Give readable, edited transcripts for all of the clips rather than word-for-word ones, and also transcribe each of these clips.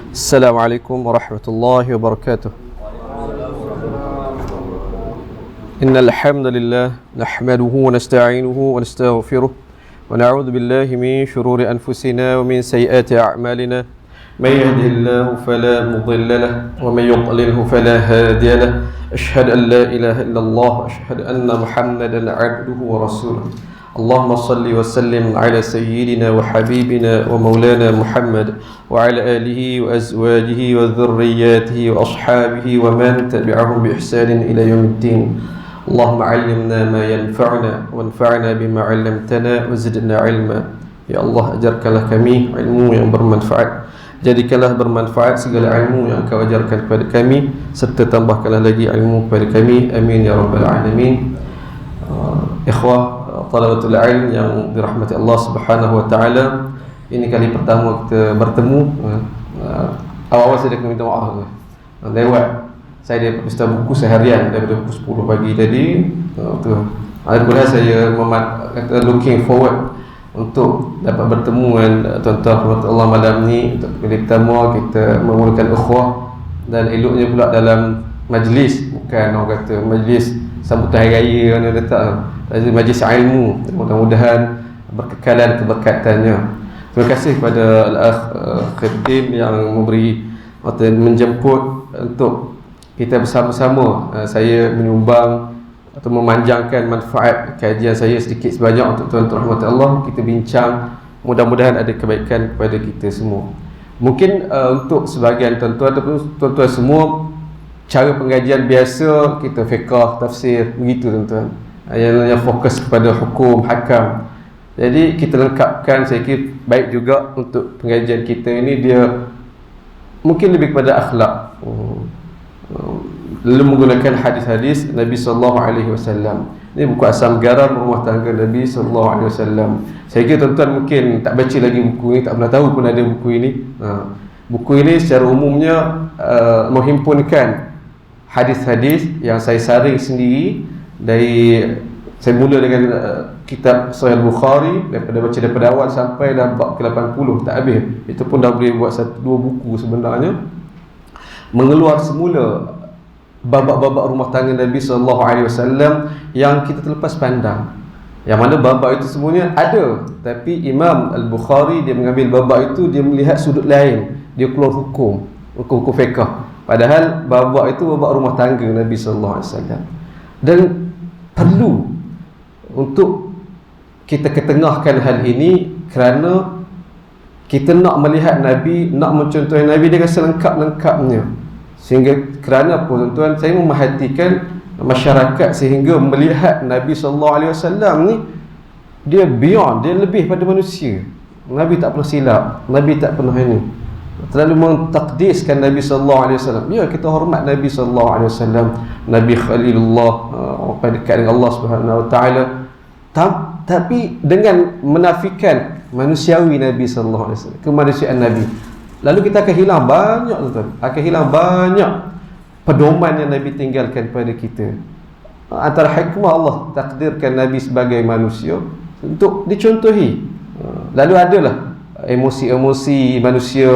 Assalamualaikum warahmatullahi wabarakatuh. Innal hamdalillah nahmaduhu wa nasta'inuhu wa nastaghfiruh wa na'udzu billahi min shururi anfusina wa min sayyiati a'malina. May yahdihillahu fala mudilla lahu wa may yudlilhu fala hadiya lahu. Ashhadu an la ilaha illallah wa ashhadu anna Muhammadan 'abduhu wa rasuluh. Allahumma salli wa sallim ala sayyidina wa habibina wa maulana Muhammad wa ala alihi wa azwajihi wa dhurriyyatihi wa ashabihi wa man tabi'ahum bi ihsanin ila yaumiddin. Allahumma 'allimna ma yanfa'una wanfa'na bima 'allamtana wa zidna 'ilma. Ya Allah, ajarkanlah kami ilmu yang bermanfaat. Jadikanlah bermanfaat segala ilmu yang Engkau ajarkan kepada kami, serta tambahkanlah lagi ilmu kepada kami. Amin ya rabbal alamin. Ikhwah talabatul ilm yang dirahmati Allah Subhanahu wa taala, ini kali pertama kita bertemu. Awal-awal saya dah minta maaf lewat saya dia pesta buku seharian daripada pukul 10 pagi tadi tu. Alhamdulillah saya looking forward untuk dapat bertemu dengan tuan-tuan Allah malam ni. Untuk kali pertama kita memulakan ukhuwah, dan eloknya pula dalam majlis, bukan orang kata majlis sambutan hari raya mana letak, majlis ilmu. Mudah-mudahan berkekalan keberkatannya. Terima kasih kepada Al-Akh Khadim yang memberi atau menjemput untuk kita bersama-sama, saya menyumbang atau memanjangkan manfaat kajian saya sedikit sebanyak untuk tuan-tuan rahmat Allah. Kita bincang, mudah-mudahan ada kebaikan kepada kita semua. Mungkin untuk sebahagian tuan-tuan ataupun tuan-tuan semua, cara pengajian biasa kita fiqh, tafsir, begitu tuan-tuan, yang fokus kepada hukum, hakam. Jadi kita lengkapkan, saya kira baik juga untuk pengajian kita ini. Dia mungkin lebih kepada akhlak, lalu menggunakan hadis-hadis Nabi SAW. Ini buku asam garam rumah tangga Nabi SAW. Saya kira tuan-tuan mungkin tak baca lagi buku ini, tak pernah tahu pun ada buku ini. Buku ini secara umumnya menghimpunkan hadis-hadis yang saya saring sendiri. Saya mula dengan kitab Sahih Bukhari, daripada awal sampai dah bab ke-80, tak habis. Itu pun dah boleh buat 1-2 buku sebenarnya. Mengeluar semula babak-babak rumah tangga Nabi SAW yang kita terlepas pandang, yang mana babak itu semuanya ada, tapi Imam Al-Bukhari dia mengambil babak itu, dia melihat sudut lain, dia keluar hukum fiqh, padahal babak itu babak rumah tangga Nabi SAW. Dan perlu untuk kita ketengahkan hal ini, kerana kita nak melihat Nabi, nak mencontohi Nabi dengan selengkap-lengkapnya. Sehingga kerana apa tuan-tuan, saya memerhatikan masyarakat sehingga melihat Nabi SAW ni, dia beyond, dia lebih pada manusia. Nabi tak pernah silap, Nabi tak pernah ini, terlalu mentakdiskan Nabi SAW. Ya, kita hormat Nabi SAW, Nabi Khalilullah, orang dekat dengan Allah Subhanahu Wa Taala, tapi dengan menafikan manusiawi Nabi SAW, kemanusiaan Nabi. Lalu kita akan hilang banyak tuan-tuan, akan hilang banyak pedoman yang Nabi tinggalkan pada kita. Antara hikmah Allah takdirkan Nabi sebagai manusia untuk dicontohi. Lalu adalah emosi-emosi manusia,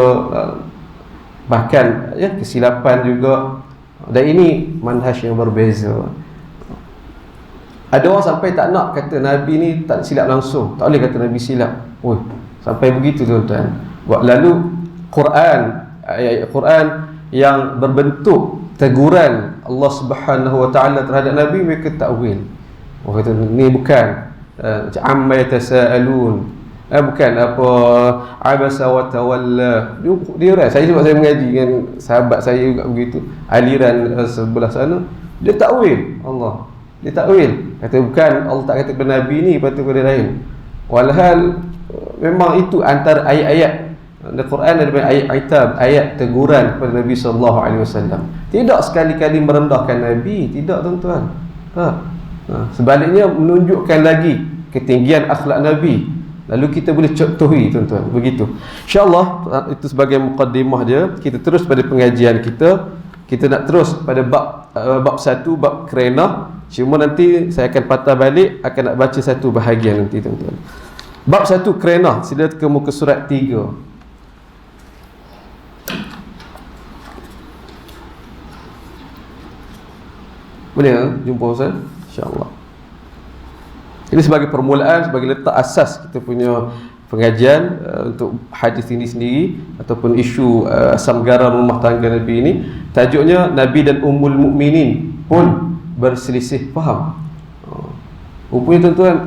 bahkan ya kesilapan juga, dan ini manhaj yang berbeza. Ada orang sampai tak nak kata Nabi ni tak silap langsung, tak boleh kata Nabi silap. Sampai begitu tuan-tuan. Lalu ayat Quran yang berbentuk teguran Allah Subhanahu Wa Taala terhadap Nabi, mereka takwil. Orang kata ni bukan amma yatasaalun, bukan apa abasa wa tawalla. Dia saya sebab saya mengaji dengan sahabat saya juga begitu, aliran sebelah sana, dia takwil Allah. Dia takwil, kata bukan Allah tak kata kepada Nabi ni, kata kepada lain. Walhal memang itu antara ayat-ayat Al-Quran ada ayat teguran kepada Nabi SAW. Tidak sekali-kali merendahkan Nabi, tidak tuan-tuan. Sebaliknya menunjukkan lagi ketinggian akhlak Nabi. Lalu kita boleh contohi tuan-tuan, begitu. InsyaAllah itu sebagai muqaddimah dia. Kita terus pada pengajian kita. Kita nak terus pada bab 1, bab kerenah. Cuma nanti saya akan patah balik, akan nak baca satu bahagian nanti tuan-tuan. Bab 1 kerenah, sila ke muka surat 3. Boleh jumpa Ustaz? InsyaAllah. Ini sebagai permulaan, sebagai letak asas kita punya pengajian untuk hadis ini sendiri ataupun isu asam garam rumah tangga Nabi ini. Tajuknya Nabi dan Ummul Mukminin pun berselisih faham. Rupanya tuan-tuan,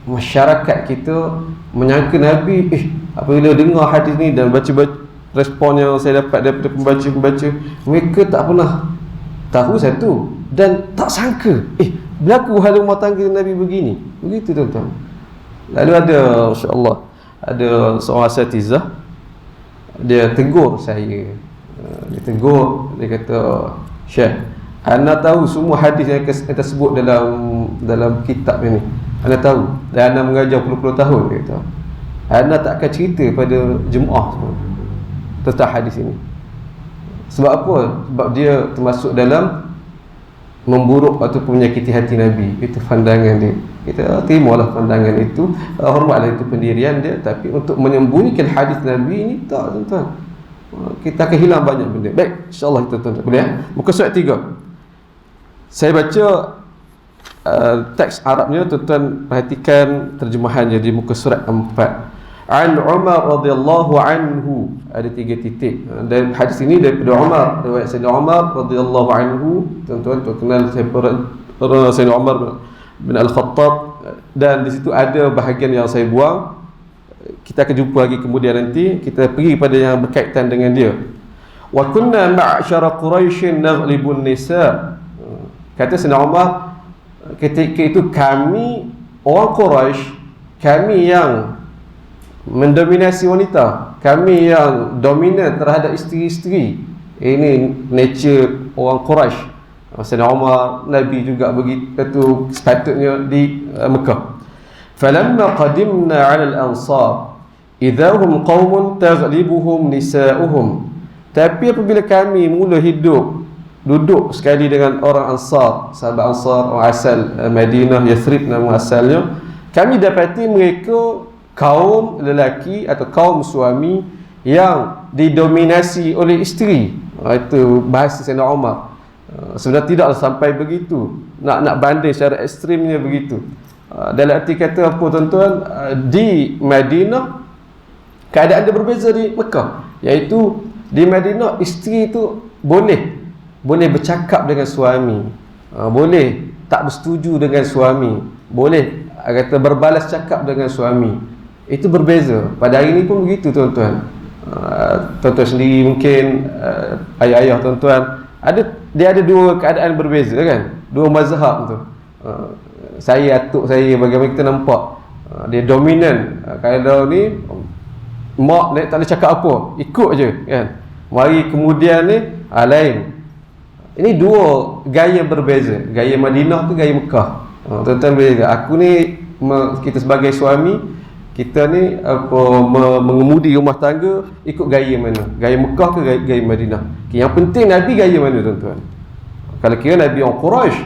masyarakat kita menyangka Nabi apabila dengar hadis ni dan baca-baca respon yang saya dapat daripada pembaca-pembaca, mereka tak pernah tahu satu dan tak sangka berlaku hal rumah tangga Nabi begini. Begitu tuan-tuan. Lalu ada, insya-Allah, ada seorang asatizah, dia tegur saya. Dia tegur, dia kata, "Syekh, anda tahu semua hadis yang kita sebut dalam kitab ini. Anda tahu, dan anda mengajar puluh-puluh tahun," dia kata. "Anda tak akan cerita pada jemaah semua tentang hadis ini." Sebab apa? Sebab dia termasuk dalam memburuk ataupun menyakiti hati Nabi. Itu pandangan dia. Kita terimalah pandangan itu, hormatlah itu pendirian dia, tapi untuk menyembunyikan hadis Nabi ini tak, tuan-tuan. Kita akan hilang banyak benda. Baik, insya-Allah kita tuan-tuan. Boleh? Muka surat 3. Saya baca teks Arabnya, tuan-tuan perhatikan terjemahannya di muka surat 4. An Umar radhiyallahu anhu, ada 3 titik. Dan hadis ini daripada Umar, riwayat Sayyidina Umar radhiyallahu anhu. Tuan-tuan kenal Sayyidina Umar bin Al-Khattab, dan di situ ada bahagian yang saya buang. Kita akan jumpa lagi kemudian nanti. Kita pergi pada yang berkaitan dengan dia. Wa kunna ma'syara Quraisy naghlibun nisa. Kata Sayyidina Umar, ketika itu kami orang Quraisy, kami yang mendominasi wanita, kami yang dominan terhadap isteri-isteri. Ini nature orang Quraisy. Sayyidina Umar, Nabi juga begitu sepatutnya di Mekah. Falamma qadimna 'ala al-ansar idahum qaumun taghlibuhum nisa'uhum. Tapi apabila kami mula hidup, duduk sekali dengan orang Ansar, sahabat Ansar, orang asal Madinah, Yathrib nama asalnya, kami dapati mereka kaum lelaki atau kaum suami yang didominasi oleh isteri. Itu bahasa Sayyidina Umar. Sebenarnya tidaklah sampai begitu, nak banding secara ekstrimnya begitu. Dalam arti kata apa, tuan-tuan, di Madinah keadaan dia berbeza di Mekah, iaitu di Madinah isteri itu boleh bercakap dengan suami, boleh tak bersetuju dengan suami, boleh kata berbalas cakap dengan suami. Itu berbeza. Pada hari ini pun begitu, tuan-tuan. Tuan-tuan sendiri mungkin, ayah-ayah tuan-tuan, dia ada dua keadaan berbeza kan, dua mazhab tu. Saya, atuk saya, bagaimana kita nampak, dia dominan. Kalau ni mak tak boleh cakap apa, ikut je kan. Mari kemudian ni lain. Ini dua gaya berbeza. Gaya Madinah tu, gaya Mekah. Tuan-tuan berbeza. Aku ni, kita sebagai suami, kita ni mengemudi rumah tangga ikut gaya mana? Gaya Mekah ke gaya Madinah? Yang penting Nabi gaya mana, tuan-tuan? Kalau kira Nabi orang Quraisy,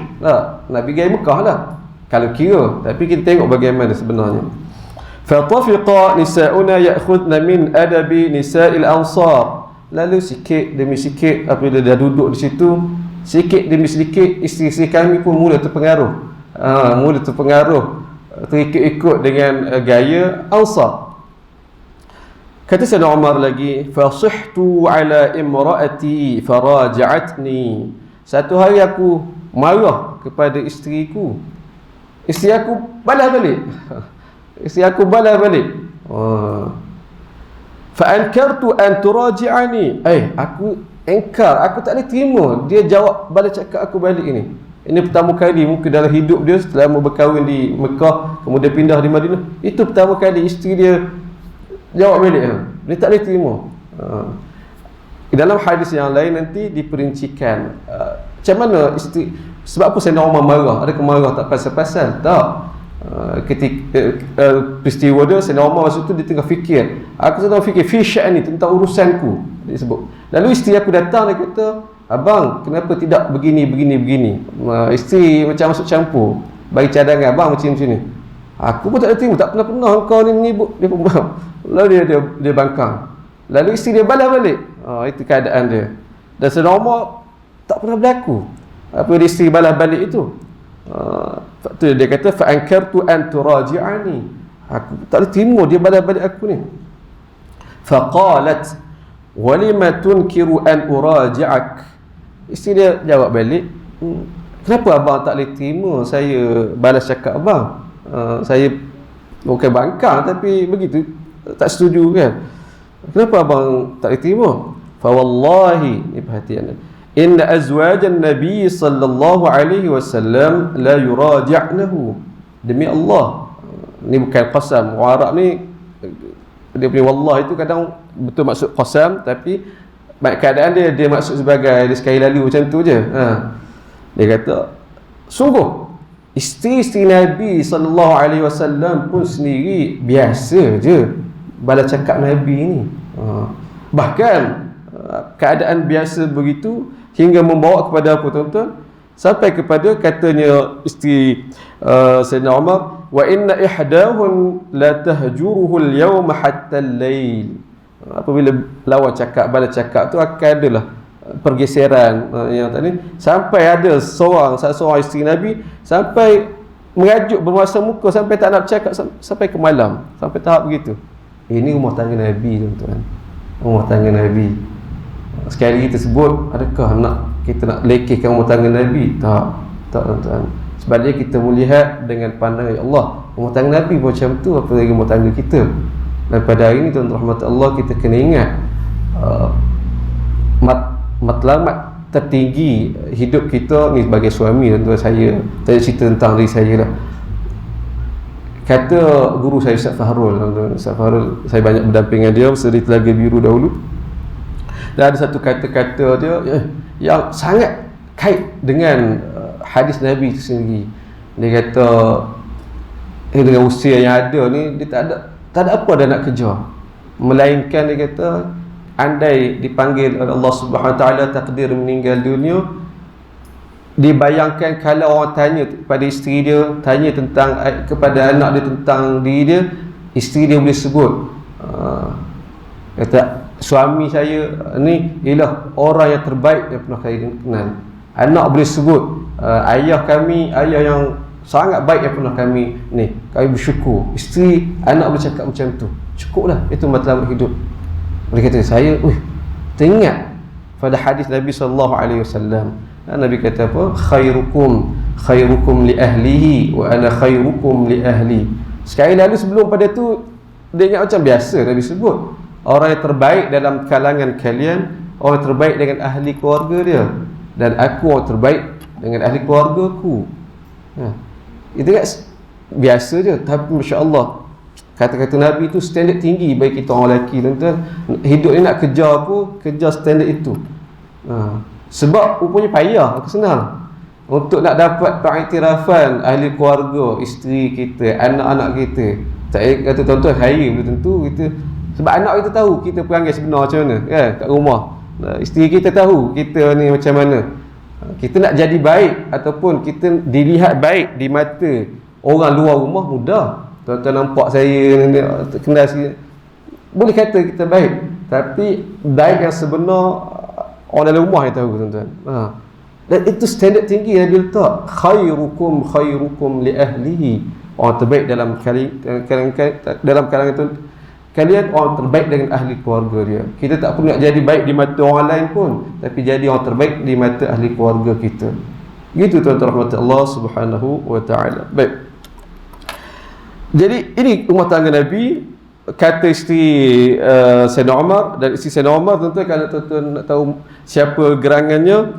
Nabi gaya Mekah lah. Kalau kira, tapi kita tengok bagaimana sebenarnya. Fatafiqa nisa'una ya'khudna min adabi nisa'il ansar. Lalu sikit demi sikit, apabila dah duduk di situ, sikit demi sedikit isteri-isteri kami pun mula terpengaruh. Terikut-ikut dengan gaya Ansar. Kata Sayyidina Umar lagi, fasihtu ala imraati faraja'atni. Satu hari aku marah kepada isteriku. Isteri aku balas balik. Fa ankartu an turaji'ani. Aku engkar, aku tak boleh terima dia jawab balas cakap aku balik ini. Ini pertama kali mungkin dalam hidup dia selama berkahwin di Mekah, kemudian pindah di Madinah. Itu pertama kali isteri dia jawab balik. Dia tak boleh terima. Dalam hadis yang lain nanti diperincikan macam mana isteri. Sebab apa Sayyidina Umar marah? Adakah marah tak pasal-pasal? Tak. Ketika peristiwa dia, Sayyidina Umar masa tu dia tengah fikir. Aku sedang fikir fi sya'ni, tentang urusanku, dia sebut. Lalu isteri aku datang, dia kata, abang, kenapa tidak begini. Isteri macam masuk campur, bagi cadangan, abang macam ni. Aku pun tak ada terima, tak pernah kau ni menyebut. Dia pun lalu dia bangkang. Lalu isteri dia balas balik. Itu keadaan dia. Dan Sayyidina Umar tak pernah berlaku. apa dia isteri balas balik itu. Tu dia kata fa ankartu an turaji'ani, aku tak boleh terima dia balas balik aku ni. Faqalat walima tunkiru an uraji'ak, isteri dia jawab balik, kenapa abang tak boleh terima saya balas cakap abang? Saya bukan bangkang tapi begitu, tak setuju kan, kenapa abang tak boleh terima? Fa wallahi, ni perhatian, inna azwajan nabi sallallahu alaihi wasallam la yuraji'nahu, demi Allah, ni bukan qasam. Orang Arab ni dia punya wallah itu kadang betul maksud qasam, tapi keadaan dia maksud sebagai dia sekali lalu macam tu je. Dia kata sungguh isteri-isteri Nabi sallallahu alaihi wasallam pun sendiri biasa je balas cakap Nabi ni. Bahkan keadaan biasa begitu hingga membawa kepada apa tuan-tuan? Sampai kepada katanya isteri Sayyidina Umar, wa inna ihdahun la tahjuruhu al-yawma hatta al-lail. Apabila lawan cakap, balas cakap tu akan adalah pergeseran yang tadi, sampai ada seorang isteri Nabi sampai merajuk bermasa muka sampai tak nak bercakap sampai ke malam, sampai tahap begitu. Ini rumah tangga Nabi tuan-tuan, rumah tangga Nabi. Sekali kita sebut, adakah kita nak lekehkan rumah tangga Nabi? Tak tuan-tuan. Sebaliknya kita melihat dengan pandangan Allah, rumah tangga Nabi macam tu, apa lagi rumah tangga kita. Dan pada hari ini tuan-tuan rahmat Allah, kita kena ingat matlamat tertinggi hidup kita ni sebagai suami. Tuan-tuan, saya cerita tentang diri saya lah. Kata guru saya Ustaz Fahrul, Ustaz Fahrul, saya banyak berdampingan dia di Telaga Biru dahulu. Dan ada satu kata-kata dia yang sangat kait dengan hadis Nabi itu sendiri. Dia kata dengan usia yang ada ni, dia tak ada apa dah nak kejar, melainkan dia kata andai dipanggil oleh Allah Subhanahu Wa Taala takdir meninggal dunia, dibayangkan kalau orang tanya kepada isteri dia, tanya tentang kepada anak dia tentang diri dia, isteri dia boleh sebut kata suami saya ni ialah orang yang terbaik yang pernah saya kenal. Anak boleh sebut ayah yang sangat baik yang pernah kami bersyukur. Isteri, anak boleh cakap macam tu, cukuplah, itu matlamat hidup. Dia kata saya teringat pada hadis Nabi SAW. Nabi kata apa? Khairukum li ahlihi wa ana khairukum li ahli. Sekali lalu sebelum pada tu dia ingat macam biasa Nabi sebut, orang yang terbaik dalam kalangan kalian, orang yang terbaik dengan ahli keluarga dia, dan aku orang terbaik dengan ahli keluarga aku. Itu kan biasa je, tapi Masya Allah, kata-kata Nabi itu standard tinggi bagi kita orang lelaki tuan-tuan. Hidup ni nak kejar apa? Kejar standard itu. Sebab rupanya payah, aku senang untuk nak dapat pengiktirafan ahli keluarga, isteri kita, anak-anak kita. Saya kata tuan-tuan, saya belum tentu kita, sebab anak kita tahu kita perangai sebenar macam mana kan kat rumah. Isteri kita tahu kita ni macam mana. Kita nak jadi baik ataupun kita dilihat baik di mata orang luar rumah mudah. Tuan-tuan nampak saya kenal sikit, boleh kata kita baik, tapi baik yang sebenar orang dalam rumah yang tahu tuan-tuan. Dan itu standard tinggi yang dia letak. Khairukum li ahlihi, orang terbaik dalam kalangan itu kalian, orang terbaik dengan ahli keluarga dia. Kita tak perlu nak jadi baik di mata orang lain pun, tapi jadi orang terbaik di mata ahli keluarga kita. Gitu tuan-tuan rahmat Allah Subhanahu wa taala. Baik. Jadi ini rumah tangga Nabi, kata isteri Sayyidina Umar. Dan isteri Sayyidina Umar tuan-tuan, kalau tuan-tuan nak tahu siapa gerangannya,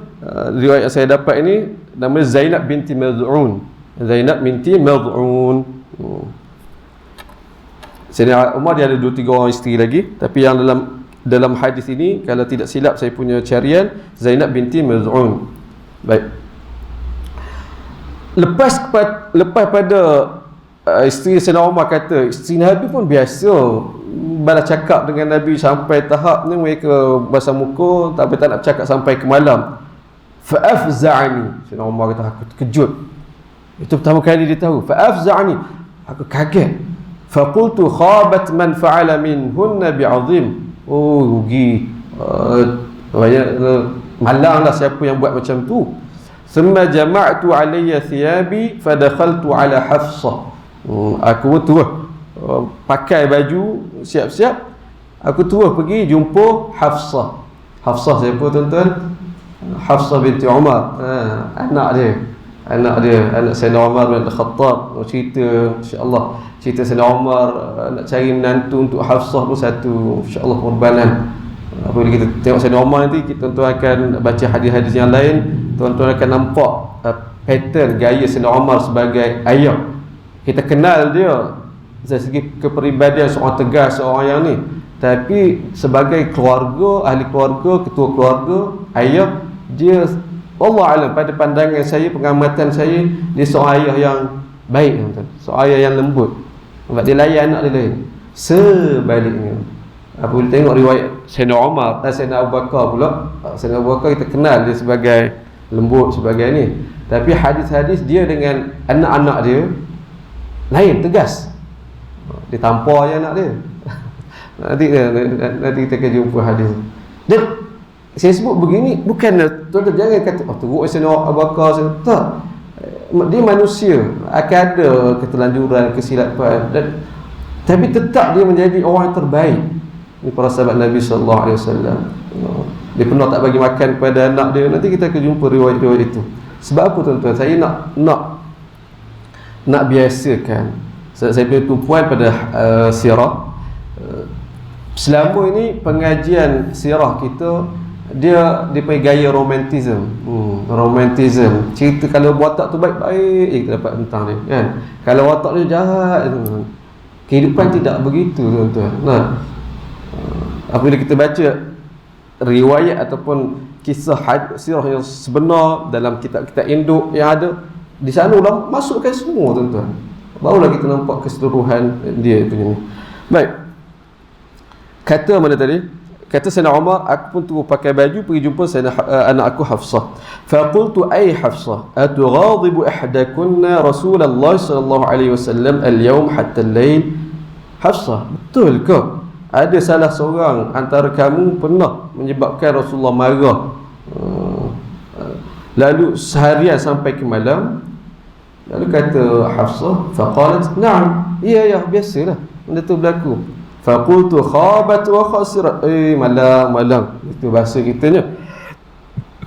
riwayat yang saya dapat ini namanya Zainab binti Mad'un. Zainab binti Mad'un. Sayyidina Umar dia ada 2-3 orang isteri lagi, tapi yang dalam hadis ini kalau tidak silap saya punya carian, Zainab binti Mad'un. Baik. Lepas pada isteri Sayyidina Umar kata, isteri Nabi pun biasa balas cakap dengan Nabi sampai tahap ni mereka basah muka, tapi tak nak cakap sampai ke malam. Fa'afza'ani, Sayyidina Umar kata, aku terkejut. Itu pertama kali dia tahu. Fa'afza'ani, aku kaget. Faqultu khabat man fa'ala minhunna bi'azim. Oh rugi, malanglah siapa yang buat macam tu. Summa jama'tu alayya thiyabi fadakhaltu ala Hafsah. Aku terus pakai baju, siap-siap, aku terus pergi jumpa Hafsah. Hafsah siapa tuan-tuan? Hafsah binti Umar, anak Sayyidina Umar bin Al-Khattab. Cerita, insya-Allah, cerita Sayyidina Umar nak cari menantu untuk Hafsah pun satu, insya-Allah, pengorbanan. Apabila kita tengok Sayyidina Umar nanti, tuan-tuan akan baca hadis-hadis yang lain, tuan-tuan akan nampak pattern gaya Sayyidina Umar sebagai ayah. Kita kenal dia dari segi kepribadian, seorang tegas, seorang yang ni, tapi sebagai keluarga, ahli keluarga, ketua keluarga, ayah, dia, Allah alam, pada pandangan saya, pengamatan saya, dia seorang ayah yang baik, tuan-tuan. Seorang ayah yang lembut. Sebab dia layan anak dia lain. Sebaliknya, apabila tengok riwayat Sayyidina Umar dan Sayyidina Abu Bakar pula, Sayyidina Abu Bakar kita kenal dia sebagai lembut, sebagai ni, tapi hadis-hadis dia dengan anak-anak dia lain, tegas. Dia tampar je anak dia. Nanti kita akan jumpa hadis. Dan saya sebut begini bukan tuan-tuan jangan kata teruk Sayyidina Abu Bakar, tak. Dia manusia, akan ada keterlanjuran, kesilapan, dan tapi tetap dia menjadi orang yang terbaik. Ini para sahabat Nabi sallallahu alaihi wasallam. Dia pernah tak bagi makan kepada anak dia. Nanti kita akan jumpa riwayat-riwayat itu. Sebab apa tuan-tuan? Saya nak biasakan saya punya tumpuan pada sirah. Selama ini pengajian sirah kita dia punya gaya romantism. Romantism. Cerita kalau watak tu baik-baik, kita dapat tentang dia, kan? Kalau watak dia jahat, kehidupan tidak begitu, tuan-tuan. Nah, apabila kita baca riwayat ataupun kisah sirah yang sebenar dalam kitab-kitab induk yang ada, di sana ulama masukkan semua, tuan-tuan. Barulah kita nampak keseluruhan dia punya ni. Baik. Kata mana tadi? Kata Sayyidina Umar, aku pun terus pakai baju pergi jumpa anak aku Hafsah. Faqultu ay Hafsah, atughadibu ihdakunna Rasulullah sallallahu alaihi wasallam al-yawm hatta al-lail? Hafsah, betul ke ada salah seorang antara kamu pernah menyebabkan Rasulullah marah lalu seharian sampai ke malam? Lalu kata Hafsah, faqalat na'am, ya biasalah benda tu berlaku. Faqultu khabat wa khasirat, malam, itu bahasa kitanya.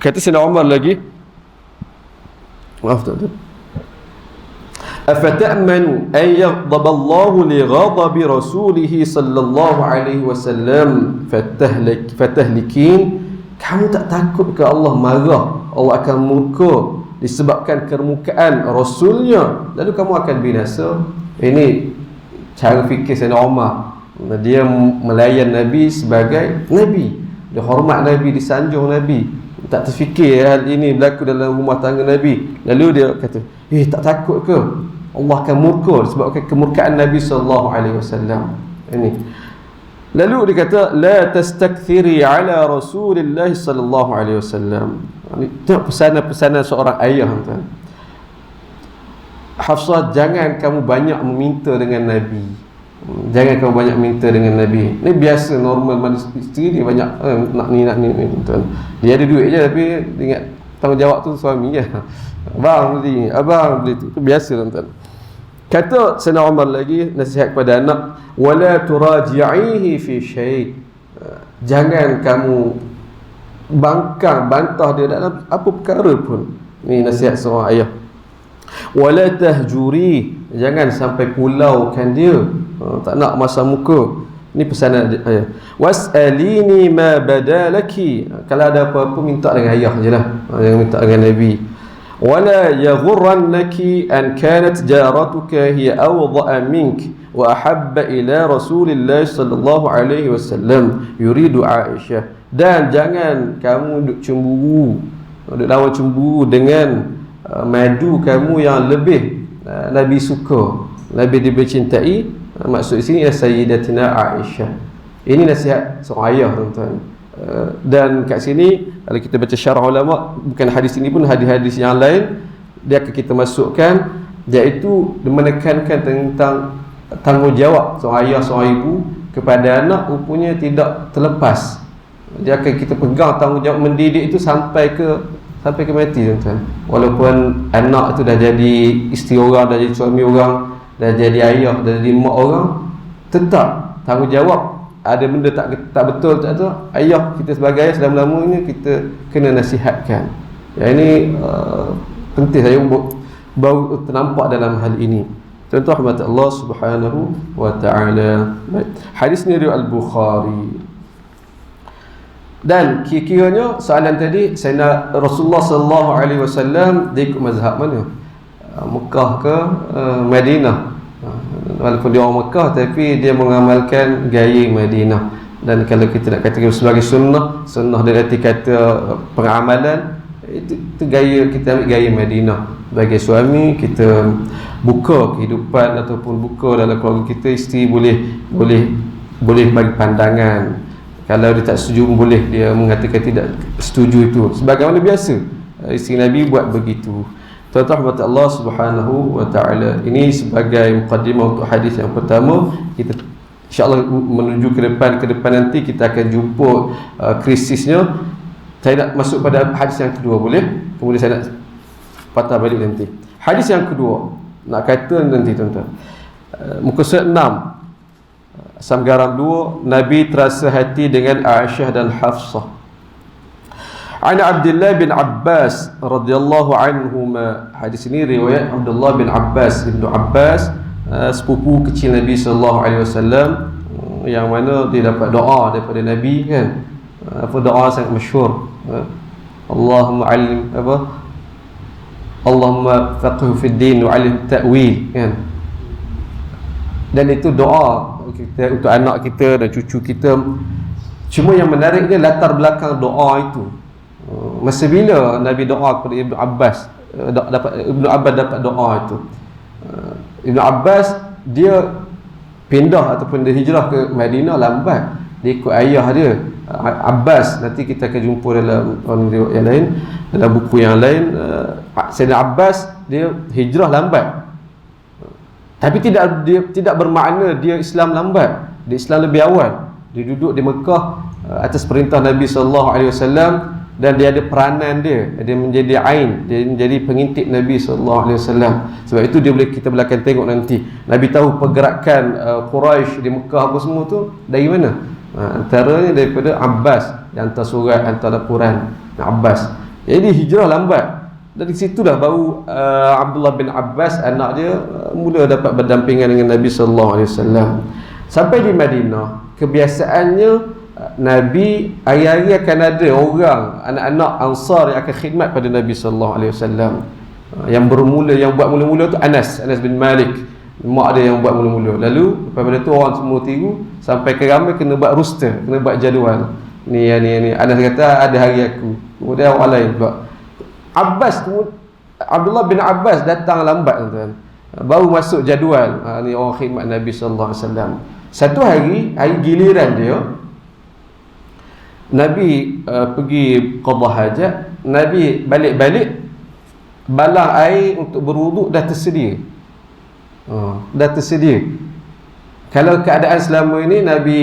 Kata Sayyidina Umar lagi, maaf tuan-tuan, afata'manu an yaghdab Allah li ghadabi rasulih sallallahu alaihi wasallam fatahlikin? Kamu tak takut ke Allah marah, Allah akan murka disebabkan kemurkaan Rasulnya, lalu kamu akan binasa? Ini cara fikir Sayyidina Umar. Dia melayan Nabi sebagai Nabi, dia hormat Nabi, disanjung Nabi, tak terfikir hal ini berlaku dalam rumah tangga Nabi. Lalu dia kata, tak takut ke Allah akan murka disebabkan kemurkaan Nabi SAW? Ini. Lalu dia kata, la tastakthiri ala Rasulillah sallallahu alaihi wasallam. Itu pesanan-pesanan seorang ayah, tuan. Hafsah, jangan kamu banyak meminta dengan Nabi. Jangan kamu banyak minta dengan Nabi. Ini biasa, normal manusia. Isteri dia banyak nak ni, tuan. Dia ada duit je, tapi dia ingat tanggungjawab tu suami je. Abang beli, abang beli tu. Itu biasa, tuan. Kata Sayyidina Umar lagi, nasihat kepada anak, wala turaji'ihi fi syai'. Jangan kamu bantah dia dalam apa perkara pun. Ini nasihat seorang ayah. Wala tahjuri, jangan sampai pulaukan dia, tak nak masa muka. Ini pesanan ayah. Was'alini ma badalaki, kalau ada apa-apa minta dengan ayah je lah, jangan minta dengan Nabi. Wala yaghurrannaki an kanat jaratuka hiya awda'a mink wa ahabba ila Rasulillah sallallahu alaihi wasallam yuridu Aisyah. Dan jangan kamu duk cemburu, duk lawan cemburu dengan madu kamu yang lebih Nabi suka, Nabi dicintai. Maksud di sini ialah Sayyidatina Aisyah. Ini nasihat seorang ayah, tuan-tuan. Dan kat sini kalau kita baca syarah ulama, bukan hadis ini pun hadis-hadis yang lain, dia akan kita masukkan, iaitu menekankan tentang tanggungjawab seorang ayah, seorang ibu kepada anak rupanya tidak terlepas. Dia akan kita pegang tanggungjawab mendidik itu sampai ke sampai ke mati tuan-tuan. Walaupun anak tu dah jadi isteri orang, dah jadi suami orang, dah jadi ayah, dah jadi mak orang, tetap tanggungjawab. Ada benda tak betul tak tu, ayah kita sebagai ayah selama-lamanya kita kena nasihatkan. Yang ini penting saya baru ternampak dalam hal ini. Contoh rahmat Allah Subhanahu wa taala. Hadis ni riwayat Al-Bukhari. Dan kira-kiranya soalan tadi, Sayyidina Rasulullah sallallahu alaihi wasallam dia ikut mazhab mana? Mekah ke Madinah? Walaupun dia orang Mekah tapi dia mengamalkan gaya Madinah. Dan kalau kita nak katakan sebagai sunnah dari arti kata pengamalan, itu gaya, kita ambil gaya Madinah. Sebagai suami kita buka kehidupan ataupun buka dalam keluarga kita, isteri boleh bagi pandangan. Kalau dia tak setuju boleh dia mengatakan tidak setuju itu. Sebagaimana biasa isteri Nabi buat begitu. Tuan-tuan rahmat Allah Subhanahu wa taala. Ini sebagai mukadimah untuk hadis yang pertama. Kita insya-Allah menuju ke depan nanti kita akan jumpa krisisnya. Saya nak masuk pada hadis yang kedua, boleh? Kemudian saya nak patah balik nanti. Hadis yang kedua nak kata nanti tuan-tuan. Muka surat 6. Asam garam 2, Nabi terasa hati dengan Aisyah dan Hafsah. An Abdullah bin Abbas radhiyallahu anhuma. Hadis ini riwayat Abdullah bin Abbas. Ibnu Abbas sepupu kecil Nabi sallallahu alaihi wasallam, yang mana dia dapat doa daripada Nabi kan. Apa doa sangat masyhur. Allahumma alim apa? Allahumma faqihhu fid din wa alim ta'wil kan. Dan itu doa kita untuk anak kita dan cucu kita. Cuma yang menarik dia latar belakang doa itu. Masa bila Nabi doa kepada Ibnu Abbas, Ibnu Abbas dapat doa itu. Ibnu Abbas dia pindah ataupun dia hijrah ke Madinah lambat. Dia ikut ayah dia Abbas. Nanti kita akan jumpa dalam riwayat yang lain, dalam buku yang lain. Sayyidina Abbas dia hijrah lambat. Tapi tidak bermakna dia Islam lambat. Dia Islam lebih awal. Dia duduk di Mekah atas perintah Nabi sallallahu alaihi wasallam, dan dia ada peranan dia menjadi ain, dia menjadi pengintip Nabi sallallahu alaihi wasallam. Sebab itu kita boleh akan tengok nanti Nabi tahu pergerakan Quraisy di Mekah apa semua tu dari mana. Antaranya daripada Abbas, yang hantar surat, hantar laporan Abbas. Jadi hijrah lambat. Dari situlah baru Abdullah bin Abbas anak dia mula dapat berdampingan dengan Nabi sallallahu alaihi wasallam. Sampai di Madinah, kebiasaannya Nabi hari-hari akan ada orang anak-anak Ansar yang akan khidmat pada Nabi sallallahu alaihi wasallam. Yang buat mula-mula tu Anas bin Malik. Mak dia yang buat mula-mula. Lalu daripada tu orang semua tiru sampai ke ramai kena buat roster, kena buat jadual. Ni Anas kata ada hari aku. Kemudian orang lain buat. Abdullah bin Abbas datang lambat tuan-tuan. Baru masuk jadual. Ni orang khidmat Nabi sallallahu alaihi wasallam. Satu hari giliran dia, Nabi pergi qada hajat. Nabi balik-balik, balang air untuk berwuduk dah tersedia. Dah tersedia. Kalau keadaan selama ini Nabi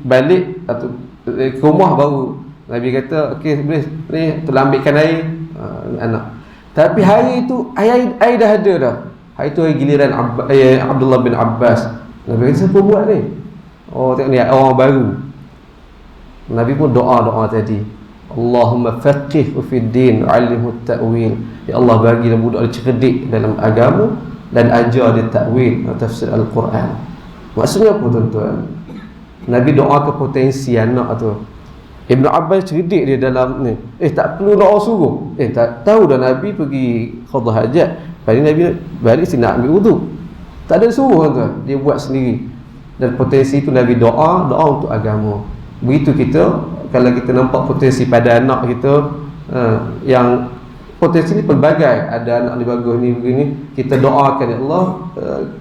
balik atau ke rumah baru Nabi kata okey boleh ni tolong ambilkan air anak. Tapi hari itu air dah ada dah. Hari itu hari giliran Abdullah bin Abbas. Nabi kata siapa buat ni? Oh tengok ni orang baru. Nabi pun doa tadi. Allahumma faqihhu fid din wa 'allimhu at-ta'wil. Ya Allah bagilah budak dia cerdik dalam agama dan ajar dia takwil atau tafsir Al-Quran. Maksudnya apa tuan-tuan? Nabi doa ke potensi anak tu. Ibnu Abbas cerdik dia dalam ni. Tak perlu doa suruh. Tak tahu dah Nabi pergi qada hajat. Lepas Nabi balik sini nak ambil wuduk. Tak ada suruh tuan-tuan. Dia buat sendiri. Dan potensi itu Nabi doa untuk agama. Begitu kita, kalau kita nampak potensi pada anak kita yang potensi ni pelbagai, ada anak ni bagus ni begini, kita doakan ya Allah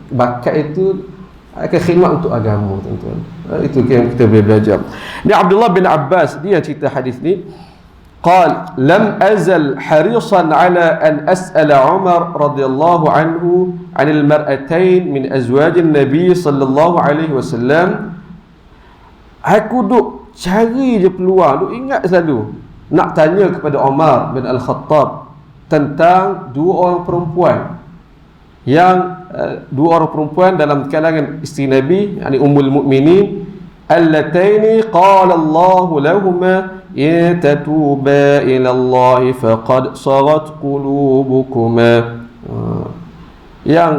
bakat itu akan khidmat untuk agama tuan-tuan. Itu yang kita boleh belajar. Ni Abdullah bin Abbas dia yang cerita hadis ni. قال لم أزل حريصا على أن أسأل عمر رضي الله عنه عن المرأتين من أزواج النبي صلى الله عليه وسلم. Aku duk cari je peluang, duk ingat selalu nak tanya kepada Umar bin Al-Khattab tentang dua orang perempuan yang dua orang perempuan dalam kalangan isteri Nabi, yakni Ummul Mukminin, allataini qala Allah lahumma in tatuba ila Allah faqad sagat qulubukuma. Yang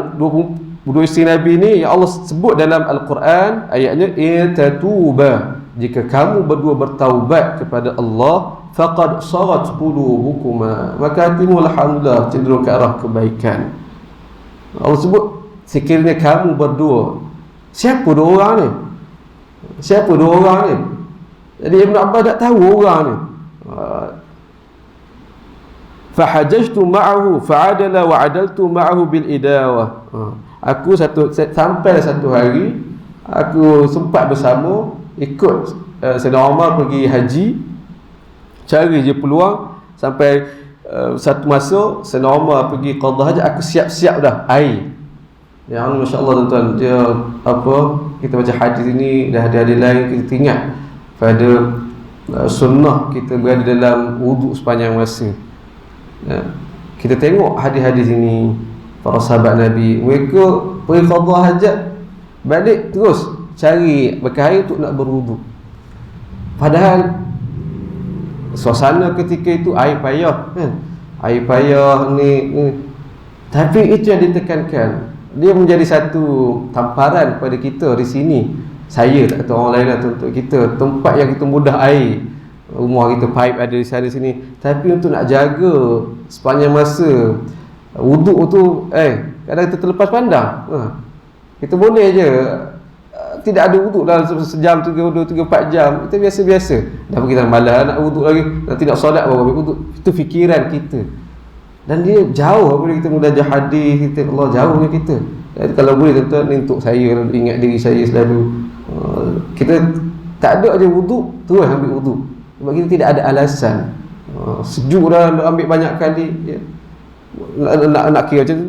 dua isteri Nabi ni yang Allah sebut dalam Al-Quran, ayatnya in tatuba, jika kamu berdua bertaubat kepada Allah, faqad sagat qulubukuma, maka hatimu alhamdulillah cenderung ke arah kebaikan. Allah sebut sekiranya kamu berdua. Siapa dua orang ni? Siapa dua orang ni? Jadi Ibn Abbas tak tahu orang ni. Fahajajtu ma'ahu fa'adala wa'adaltu ma'ahu bil idawah. Aku sampai satu hari aku sempat bersama ikut Sayyidina Umar pergi haji, cari je peluang sampai satu masa Sayyidina Umar pergi qada haji, aku siap-siap dah air. Yang masya-Allah tuan-tuan, dia kita baca hadis ini dah ada lain, kita ingat pada sunnah kita berada dalam wuduk sepanjang masa. Kita tengok hadis-hadis ini, para sahabat Nabi, mereka pergi qada hajat, balik terus cari bekal air untuk nak berwuduk. Padahal suasana ketika itu air payah kan? Air payah ni. Tapi itu yang ditekankan. Dia menjadi satu tamparan pada kita di sini. Saya tak tahu orang lain lah, untuk kita tempat yang kita mudah air, rumah kita pipe ada di sana sini, tapi untuk nak jaga sepanjang masa wuduk tu kadang kita terlepas pandang. Kita boleh je tidak ada wuduk dalam sejam, 3, 4 jam, kita biasa-biasa. Dah pergi dalam malam nak wuduk lagi, nanti nak solat baru ambil wuduk. Itu fikiran kita. Dan dia jauh apabila kita mudah hadis, kita Allah jauhnya kita. Jadi kalau boleh tuan-tuan, ni untuk saya, ingat diri saya selalu, kita tak ada aja wuduk, terus ambil wuduk. Sebab kita tidak ada alasan. Sejuk dah ambil banyak kali, nak kira macam tu,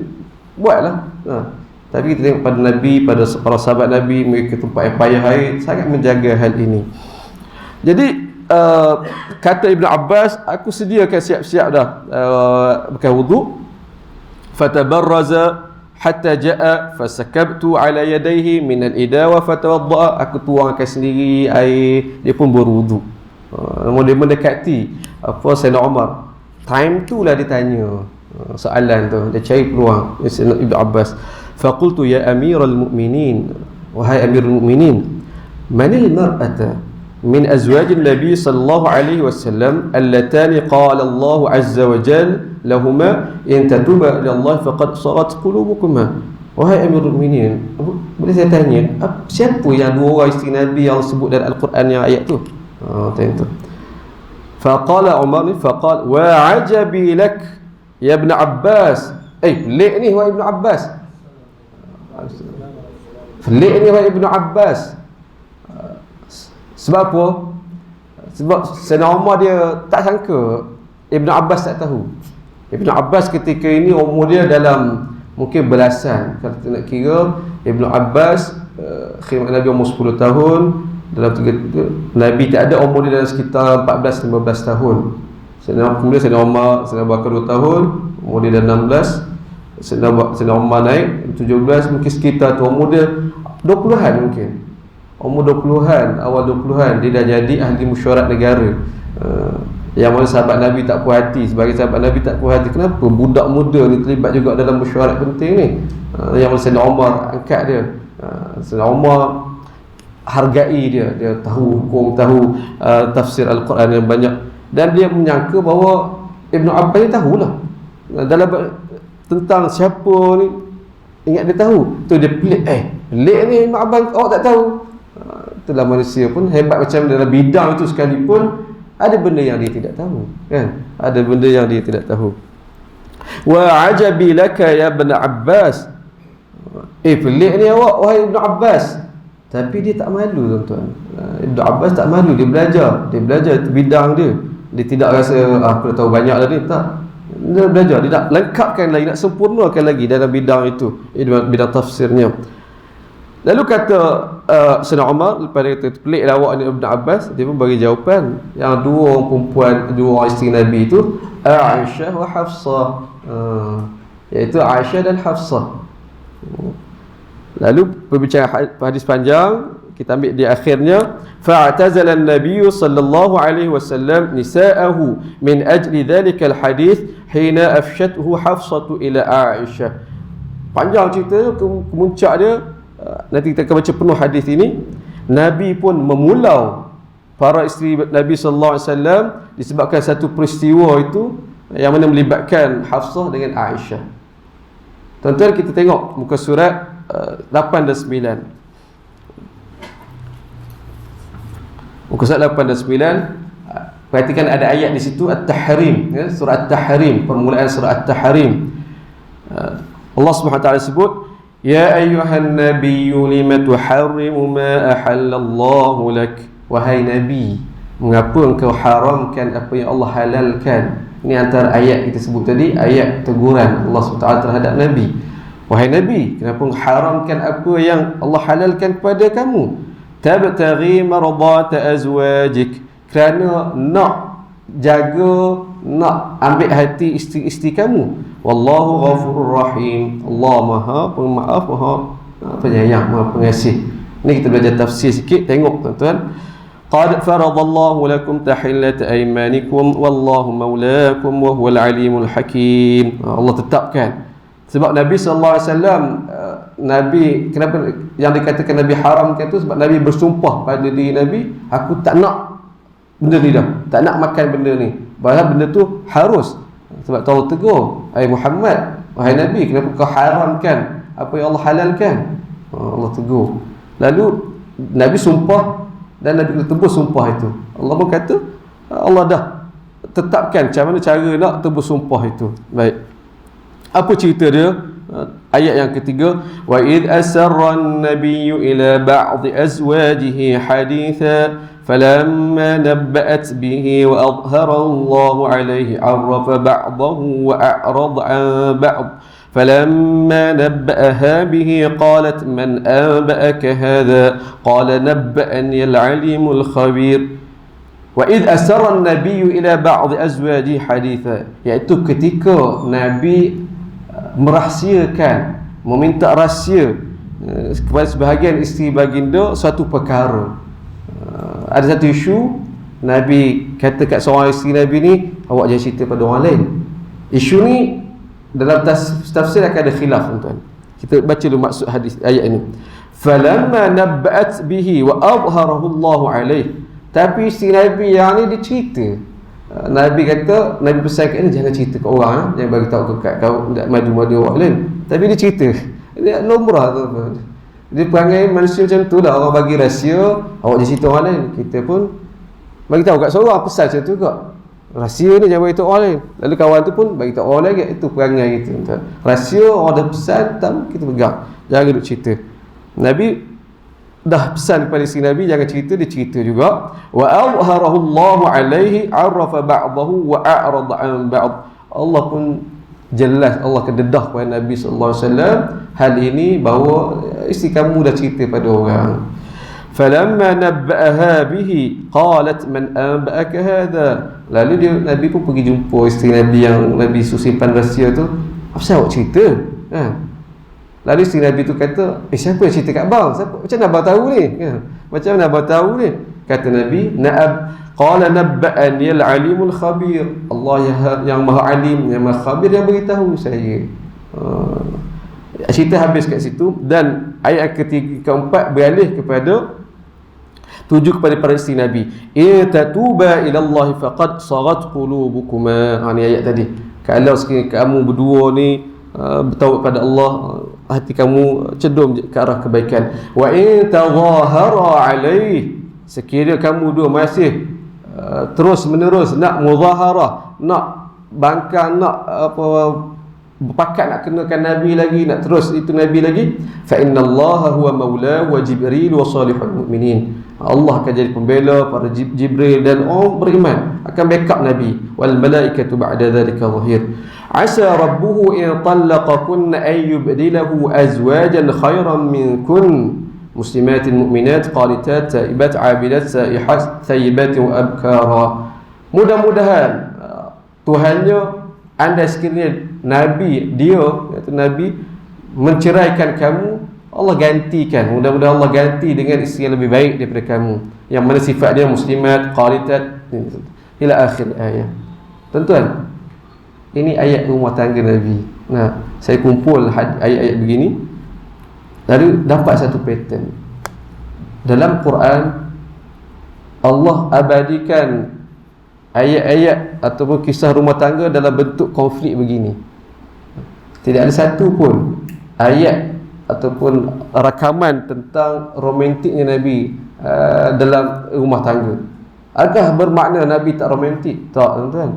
buatlah. Tapi kita tengok pada Nabi, pada para sahabat Nabi, mereka tempat yang payah air, sangat menjaga hal ini. Jadi kata Ibn Abbas, aku sediakan siap-siap dah bekal wuduk. Fatabarraza hatta jaa fasakabtu ala yadayhi min al-idawa fatawadda, aku tuangkan sendiri air, dia pun berwuduk. Dia mendekati Sayyidina Umar. Time tu lah dia tanya soalan tu, dia cari peluang. Ibn Abbas, faqultu ya amiral mu'minin, wahai amirul mu'minin, manil mar'ata min azwajin Nabi sallallahu alaihi wasallam allatani qala Allah azza wa jalla lahumma in tatuba ila Allah faqad sagat qulubukuma. Wahai amirul mu'minin, boleh saya tanya, siapa yang dua orang isteri Nabi yang sebut dalam Al-Quran yang ayat tu? Tanya tu. Faqala Umar ni, faqal wa ajabi lak ya Ibn Abbas. Pelik ni wahai Ibn Abbas. Pelik ni wahai Ibn Abbas. Sebab apa? Sebab Sayyidina Umar dia tak sangka Ibn Abbas tak tahu. Ibn Abbas ketika ini umur dia dalam mungkin belasan. Kalau kita nak kira, Ibn Abbas khidmat Nabi umur 10 tahun, dalam 3, Nabi tak ada, umur dia dalam sekitar 14-15 tahun. Kemudian Sayyidina Umar, Sayyidina Bakar 2 tahun, umur dia dah 16. Sayyidina Umar naik 17, mungkin sekitar tu umur dia 20-an mungkin. Umur 20-an, awal 20-an dia dah jadi ahli mesyuarat negara. Yang mana sahabat Nabi tak puas hati, sebagai sahabat Nabi tak puas hati, kenapa budak muda ni terlibat juga dalam mesyuarat penting ni. Yang mana Sayyidina Umar angkat dia. Sayyidina Umar hargai dia tahu hukum, tahu tafsir Al-Quran yang banyak, dan dia menyangka bahawa Ibn Abbas ni tahulah dalam tentang siapa ni, ingat dia tahu tu, dia pelik pelik ni Ibn Abbas, awak tak tahu. Itulah manusia pun hebat, macam dalam bidang itu sekalipun ada benda yang dia tidak tahu kan, ada benda yang dia tidak tahu. Wa ajabi laka ya Ibn Abbas, pelik ni awak wahai Ibn Abbas. Tapi dia tak malu tuan-tuan. Ibn Abbas tak malu, dia belajar itu bidang dia. Dia tidak rasa aku dah tahu banyak dah ni, tak. Dia belajar, dia nak lengkapkan lagi, nak sempurnakan lagi dalam bidang itu, bidang tafsirnya. Lalu kata Sayyidina Umar, lepas dia kata peliklah awak ni Ibn Abbas, dia pun bagi jawapan yang dua orang perempuan, dua orang isteri Nabi itu Aisyah wa Hafsah, iaitu Aisyah dan Hafsah. Lalu berbicara hadis panjang, kita ambil di akhirnya, fa'tazala an-nabiy sallallahu alaihi wasallam nisa'ahu min ajli dhalika al-hadith hina afshathu Hafsatu ila Aisyah. Panjang cerita, kemuncak dia, nanti kita akan baca penuh hadis ini. Nabi pun memulau para isteri Nabi sallallahu alaihi wasallam disebabkan satu peristiwa itu yang mana melibatkan Hafsah dengan Aisyah. Tuan-tuan, kita tengok muka surat 8 dan 9. Muka surat 8 dan 9, perhatikan ada ayat di situ At-Tahrim, ya, surah At-Tahrim, permulaan surah At-Tahrim. Allah Subhanahu wa taala sebut, ya ayyuhan nabiyyu lima tuharrimu ma ahallallahu lak. Wahai nabi, mengapa engkau haramkan apa yang Allah halalkan? Ini antara ayat kita sebut tadi, ayat teguran Allah Subhanahu wa taala terhadap nabi. Wahai nabi, kenapa haramkan apa yang Allah halalkan kepada kamu? Tabtaghi mardata azwajik, kerana nak jaga, nak ambil hati isteri-isteri kamu. Wallahu ghafurur rahim, Allah Maha Pemaaf, Maha Penyayang, Maha Pengasih. Ini kita belajar tafsir sikit, tengok tuan-tuan. Qad faradallahu lakum tahillata aymanikum wallahu maulakum wa huwal alimul hakim. Allah tetapkan. Sebab Nabi sallallahu alaihi wasallam, Nabi, kenapa yang dikatakan Nabi haramkan itu? Sebab Nabi bersumpah pada diri Nabi, aku tak nak benda ni dah, tak nak makan benda ni. Padahal benda tu harus. Sebab Allah tegur, ai Muhammad, wahai Nabi, kenapa kau haramkan apa yang Allah halalkan? Allah tegur. Lalu Nabi sumpah dan Nabi kena tebus sumpah itu. Allah pun kata, Allah dah tetapkan macam mana cara nak tebus sumpah itu. Baik. Apa cerita dia? Ayat yang ketiga, wa id asarra an-nabiyyu ila ba'd azwajihi haditha falamma nabba'at bihi wa adhara Allahu alayhi 'arrafa ba'dahu wa a'rada 'an ba'd falamma nabba'aha bihi qalat man anba'aka hadha qala nabba'ani al-'alimul khabir. Wa id asarra an-nabiyyu ila ba'd azwajihi haditha, iaitu ketika Nabi merahsiakan, meminta rahsia kepada sebahagian isteri baginda suatu perkara. Ada satu isu, Nabi kata kat seorang isteri Nabi ni, awak jangan cerita pada orang lain. Isu ni dalam tafsir akan ada khilaf, tuan-tuan. Kita baca dulu maksud hadis ayat ini. Falamma nabba'at bihi wa adharahu Allah alaih. Tapi isteri Nabi yang ni dia cerita. Nabi kata, Nabi pesan kat dia, jangan cerita kat orang, jangan bagi tahu kat kau, tak madu-madu orang lain. Tapi dia cerita, dia lumrah tu. Dia perangai manusia macam tu lah, orang bagi rahsia, awak jangan cerita orang lain. Kita pun bagi tahu kat seorang, pesan macam tu juga. Rahsia ni jangan bagi tahu orang lain. Lalu kawan tu pun bagi tahu orang lain, itu perangai kita. Rahsia orang dah pesan, kita pegang, jangan duduk cerita. Nabi dah pesan kepada isteri Nabi jangan cerita, dia cerita juga. Wa awharahu Allahu alaihi 'arafa ba'dahu wa a'rada 'an ba'd. Allah pun jelas, Allah kededah kepada Nabi sallallahu alaihi wasallam hal ini, bahawa isteri kamu dah cerita pada orang. Falamma nabba'aha bihi qalat man anba'aka hadha. Lalu dia, Nabi pun pergi jumpa isteri Nabi yang Nabi simpan rahsia tu. Apa awak cerita? Lalu isteri Nabi tu kata, siapa yang cerita kat abang? Siapa? Macam mana abang tahu ni? Macam mana abang tahu ni? Kata Nabi, qala nabba'ani al-alimul khabir. Allah yang maha alim, yang maha khabir, yang beritahu saya. Cerita habis kat situ. Dan ayat ketiga, keempat beralih kepada, tuju kepada para isteri Nabi. In tatuba ila Allah faqad sagat qulubukuma. Ni ayat tadi. Kalau sekiranya kamu berdua ni bertaubat pada Allah, hati kamu cedum ke arah kebaikan. Wa in tadhahara alaih, sekiranya kamu dua masih terus menerus nak muzaharah, nak bangkang, nak berpakat nak kenakan Nabi lagi, nak terus itu Nabi lagi, fa innallaha huwa maula wa jibril wa salihul mu'minin. Allah akan jadi pembela, para Jibril dan orang beriman akan backup Nabi. Wal malaikatu ba'da dhalika zahir. Asa rabbuhu in talaqakunna ay yubdilahu azwajan khairan minkun. muslimatin mu'minat qanitat taibat abidat saihat thayyibat wa abkara. Mudah-mudahan Tuhannya, andai sekiranya Nabi dia, kata Nabi, menceraikan kamu, Allah gantikan, mudah-mudahan Allah ganti dengan isteri yang lebih baik daripada kamu, yang mana sifat dia muslimat qanitat ila akhir ayat. Tuan-tuan, ini ayat rumah tangga Nabi. Nah, saya kumpul ayat-ayat begini, lalu dapat satu pattern. Dalam Quran Allah abadikan ayat-ayat ataupun kisah rumah tangga dalam bentuk konflik begini. Tidak ada satu pun ayat ataupun rakaman tentang romantiknya Nabi dalam rumah tangga. Adakah bermakna Nabi tak romantik? Tak, tuan-tuan.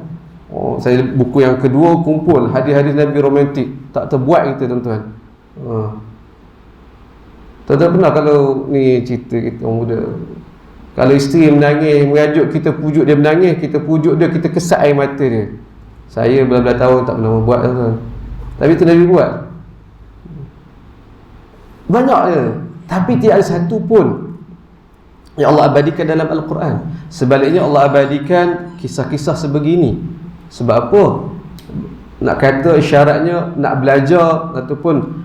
Saya buku yang kedua kumpul hadis-hadis Nabi romantik, tak terbuat kita, tuan-tuan. Tuan-tuan pernah kalau ni cerita kita orang muda, kalau isteri menangis, merajuk, kita pujuk dia menangis, kita pujuk dia, kita kesat air mata dia. Saya belah-belah tahun tak pernah buat, tuan-tuan. Tapi itu Nabi buat. Banyak je, tapi tidak ada satu pun yang Allah abadikan dalam Al-Quran. Sebaliknya Allah abadikan kisah-kisah sebegini. Sebab apa? Nak kata isyaratnya nak belajar ataupun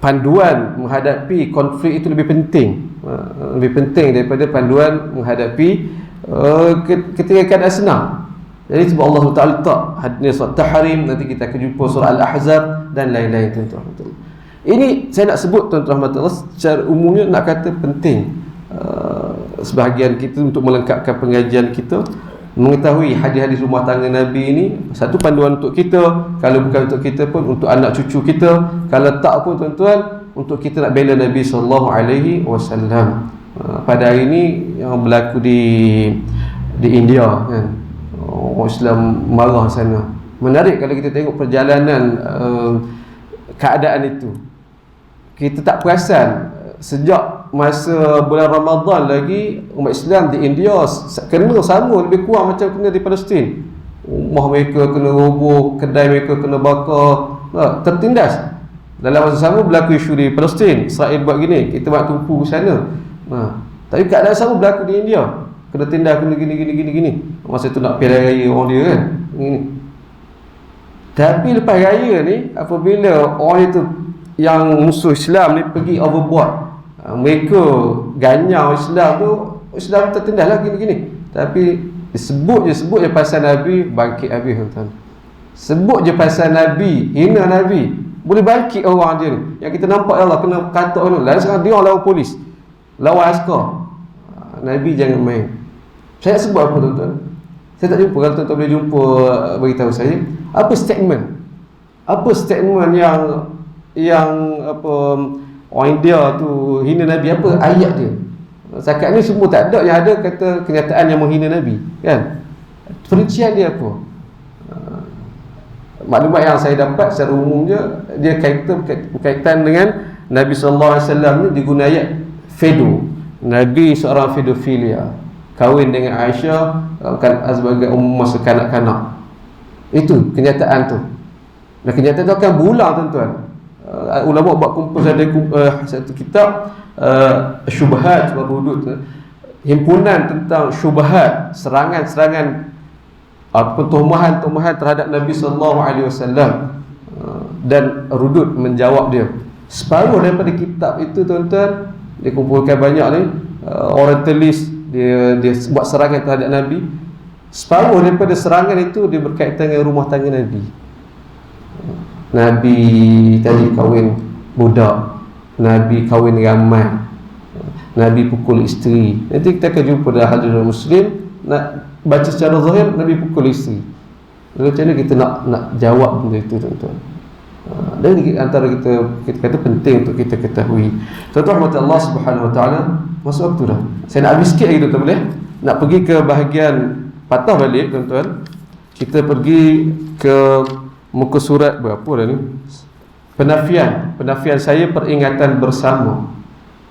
panduan menghadapi konflik itu lebih penting, lebih penting daripada panduan menghadapi ketika keadaan senang. Jadi sebab Allah Taala letak hadisnya surah Tahrim, nanti kita akan jumpa surah Al-Ahzab dan lain-lain, tuan-tuan. Ini saya nak sebut, tuan-tuan, secara umumnya nak kata penting sebahagian kita untuk melengkapkan pengajian kita, mengetahui hadis-hadis rumah tangga Nabi ini. Satu panduan untuk kita, kalau bukan untuk kita pun untuk anak cucu kita, kalau tak pun, tuan-tuan, untuk kita nak bela Nabi SAW. Pada hari ini yang berlaku di India, kan, orang Islam marah sana. Menarik kalau kita tengok perjalanan keadaan itu. Kita tak perasan sejak masa bulan Ramadan lagi umat Islam di India kena sama lebih kurang macam kena di Palestin. Rumah mereka kena roboh, kedai mereka kena bakar, tertindas. Dalam masa sama berlaku isu di Palestin, Israel buat gini, kita buat tumpu ke sana. Tapi keadaan sama berlaku di India, kena tindas, kena gini. Masa tu nak pilihan raya orang dia, kan, gini. Tapi lepas raya ni, apabila orang itu yang musuh Islam ni pergi overboard, mereka ganyang Islam tertindas lah gini. Tapi sebut je pasal Nabi, bangkit habis, tuan-tuan. Sebut je pasal Nabi, hina Nabi, boleh bangkit orang dia ni. Yang kita nampak Allah kena katak tu. Lalu sekarang dia lawan polis, lawan askar. Nabi jangan main. Saya nak sebut apa, tuan-tuan? Saya tak jumpa. Kalau tuan-tuan boleh jumpa, beritahu saya apa statement yang apa orang India tu hina Nabi, apa ayat dia. Setakat ni semua tak ada, yang ada kata kenyataan yang menghina Nabi, kan. Perincian dia apa? Maklumat yang saya dapat secara umumnya, dia berkaitan dengan Nabi SAW ni diguna ayat fedo. Nabi seorang fedofilia, kahwin dengan Aisyah kan sebagai masa kanak-kanak. Itu kenyataan tu. Dan kenyataan tu akan berulang, tuan-tuan. Ulama buat kumpul satu kitab syubhat wa rudud, himpunan tentang syubhat, serangan-serangan ataupun tumahan terhadap Nabi SAW, dan rudud menjawab dia. Separuh daripada kitab itu, tuan-tuan, dikumpulkan banyak ni orientalis, dia buat serangan terhadap Nabi. Separuh daripada serangan itu dia berkaitan dengan rumah tangga Nabi. Nabi tadi kahwin budak, Nabi kahwin ramai, Nabi pukul isteri. Nanti kita akan jumpa dalam hadis Muslim, nak baca secara zahir Nabi pukul isteri. Lalu macam mana kita nak jawab benda itu, tuan-tuan? Dan antara kita kata penting untuk kita ketahui. Tuan-tuan rahmat Allah Subhanahu Wa Taala, masa waktu dah. Saya nak habis sikit lagi, tuan-tuan, boleh? Nak pergi ke bahagian patah balik, tuan-tuan. Kita pergi ke muka surat berapa dah ni? Penafian saya peringatan bersama.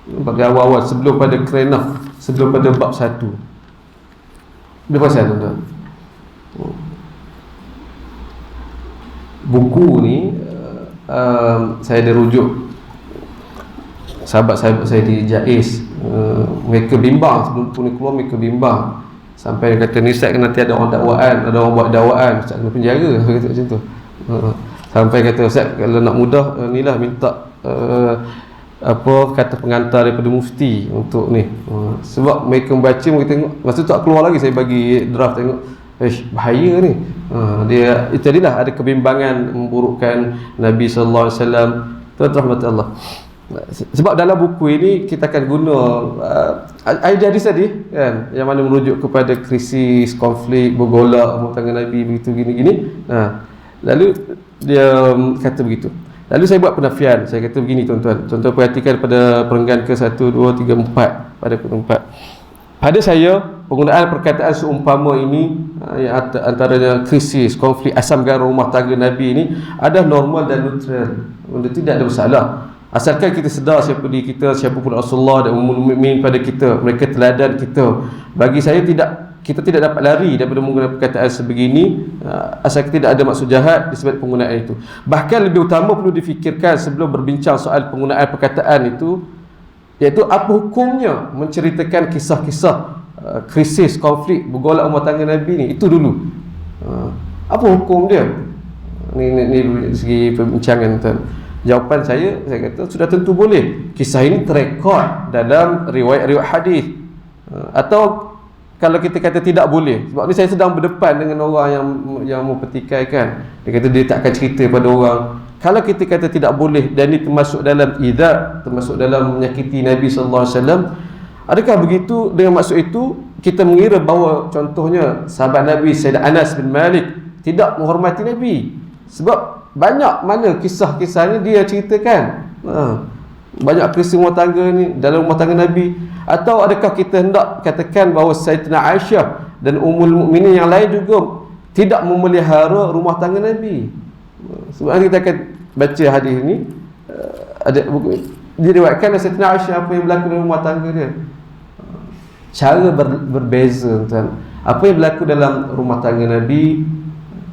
Bagi awal-awal sebelum pada kerenah, sebelum pada bab 1. Dia pasal, tuan-tuan. Buku ni saya ada rujuk sahabat-sahabat saya di Jais, mereka bimbang sebelum buku ni keluar, mereka bimbang sampai dia kata ni Ustaz, nanti ada orang dakwaan, ada orang buat dakwaan, Ustaz kena penjara, kata macam tu. Sampai kata Ustaz, kalau nak mudah inilah minta apa kata pengantar daripada mufti untuk ni. Sebab mereka membaca, mereka tengok masa tu tak keluar lagi, saya bagi draft tengok, bahaya ni. Dia itu tadilah ada kebimbangan memburukkan Nabi sallallahu alaihi wasallam. Tuan-tuan rahmat Allah. Sebab dalam buku ini kita akan guna hadis tadi kan, yang mana merujuk kepada krisis, konflik, bergolak rumah tangga Nabi begitu gini-gini. Lalu dia kata begitu. Lalu saya buat penafian. Saya kata begini tuan-tuan. Tuan-tuan perhatikan pada perenggan ke 1, 2, 3, 4. Pada keempat, pada saya penggunaan perkataan seumpama ini yang antaranya krisis, konflik, asam garam rumah tangga Nabi ini adalah normal dan neutral. Benda tidak ada masalah. Asalkan kita sedar siapa diri kita, siapa pun Rasulullah dan ummul mukminin pada kita, mereka teladan kita. Bagi saya kita tidak dapat lari daripada menggunakan perkataan sebegini, asalkan tidak ada maksud jahat disebabkan penggunaan itu. Bahkan lebih utama perlu difikirkan sebelum berbincang soal penggunaan perkataan itu, iaitu apa hukumnya menceritakan kisah-kisah krisis, konflik, bergolak rumah tangga Nabi ni. Itu dulu. Apa hukum dia? Ni dari segi perbincangan tuan. Jawapan saya kata sudah tentu boleh. Kisah ini terekod dalam riwayat-riwayat hadis. Atau kalau kita kata tidak boleh, sebab ni saya sedang berdepan dengan orang yang mempertikaikan. Dia kata dia tak akan cerita pada orang. Kalau kita kata tidak boleh dan ini termasuk dalam idza, termasuk dalam menyakiti Nabi sallallahu alaihi wasallam, adakah begitu dengan maksud itu kita mengira bahawa contohnya sahabat Nabi Sayyidina Anas bin Malik tidak menghormati Nabi? Sebab banyak mana kisah-kisahnya dia ceritakan. Banyak kisah rumah tangga ni dalam rumah tangga Nabi. Atau adakah kita hendak katakan bahawa Sayyidatina Aisyah dan ummul mukminin yang lain juga tidak memelihara rumah tangga Nabi? Sebab kita akan baca hadis ini, ada buku diriwayatkan oleh Sayyidatina Aisyah apa yang berlaku dalam rumah tangga dia. Cara berbeza tuan. Apa yang berlaku dalam rumah tangga Nabi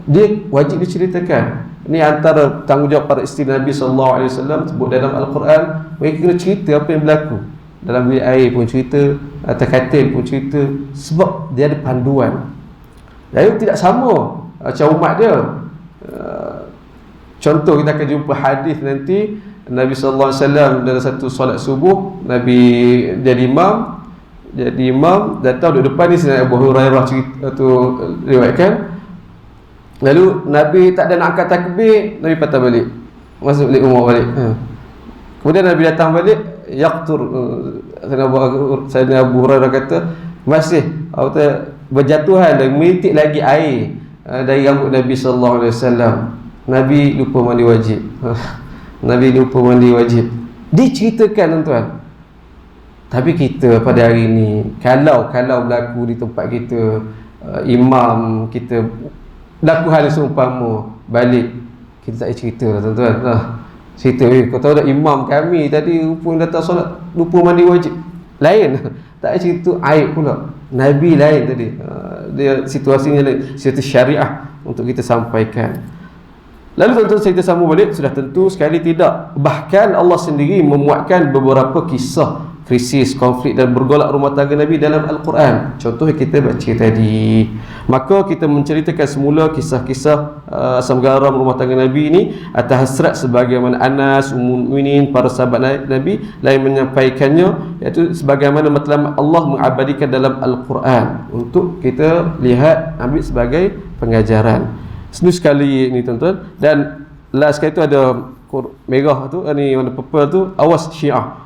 dia wajib diceritakan. Ini antara tanggungjawab para isteri Nabi sallallahu alaihi wasallam sebut dalam Al-Quran. Mereka kena cerita apa yang berlaku. Dalam bilik air pun cerita, atas katil pun cerita, sebab dia ada panduan. Lalu tidak sama macam umat dia. Contoh kita akan jumpa hadis nanti Nabi sallallahu alaihi wasallam dalam satu solat subuh, Nabi jadi imam datang duduk depan ni, Sayyidina Abu Hurairah cerita tu riwayatkan. Lalu Nabi tak ada nak angkat takbir, Nabi patah balik, masuk balik rumah balik. Kemudian Nabi datang balik, yaqtur, Sayyidina Abu Hurairah kata masih berjatuhan dan menitik lagi air dari rambut Nabi sallallahu alaihi wasallam. Nabi lupa mandi wajib. Nabi lupa mandi wajib. Diceritakan tuan-tuan. Tapi kita pada hari ini, kalau berlaku di tempat kita, imam kita berlaku hal seumpama, balik kita tak cerita lah tuan-tuan. Cerita, kau tahu tak imam kami tadi rupanya datang solat lupa mandi wajib. Lain. Tak cerita aib pula. Nabi lain tadi. Dia situasinya lain, situasi syariah untuk kita sampaikan. Lalu tuan-tuan kita sambung balik, sudah tentu sekali tidak. Bahkan Allah sendiri memuatkan beberapa kisah krisis, konflik dan bergolak rumah tangga Nabi dalam Al-Quran. Contoh yang kita baca tadi. Maka kita menceritakan semula kisah-kisah asam garam rumah tangga Nabi ini atas hasrat sebagaimana Anas, ummul mukminin, para sahabat Nabi lain menyampaikannya, iaitu sebagaimana matlamat Allah mengabadikan dalam Al-Quran untuk kita lihat, ambil sebagai pengajaran. Senang sekali ini tuan-tuan. Dan last sekali tu ada merah tu, ni warna purple tu, awas Syiah.